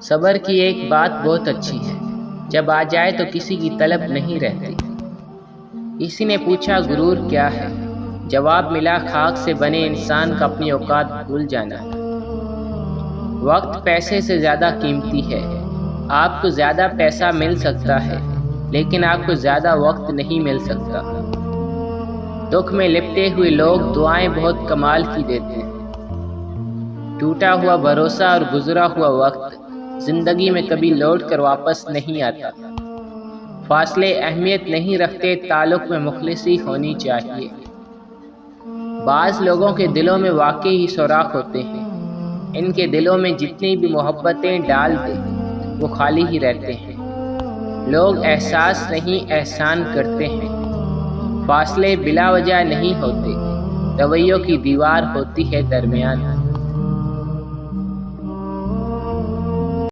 صبر کی ایک بات بہت اچھی ہے، جب آ جائے تو کسی کی طلب نہیں رہتی۔ کسی نے پوچھا غرور کیا ہے؟ جواب ملا خاک سے بنے انسان کا اپنی اوقات بھول جانا۔ وقت پیسے سے زیادہ قیمتی ہے۔ آپ کو زیادہ پیسہ مل سکتا ہے لیکن آپ کو زیادہ وقت نہیں مل سکتا۔ دکھ میں لپٹے ہوئے لوگ دعائیں بہت کمال کی دیتے ہیں۔ ٹوٹا ہوا بھروسہ اور گزرا ہوا وقت زندگی میں کبھی لوٹ کر واپس نہیں آتا۔ فاصلے اہمیت نہیں رکھتے، تعلق میں مخلصی ہونی چاہیے۔ بعض لوگوں کے دلوں میں واقعی سوراخ ہوتے ہیں، ان کے دلوں میں جتنی بھی محبتیں ڈال دیں وہ خالی ہی رہتے ہیں۔ لوگ احساس نہیں احسان کرتے ہیں۔ فاصلے بلا وجہ نہیں ہوتے، رویوں کی دیوار ہوتی ہے درمیان۔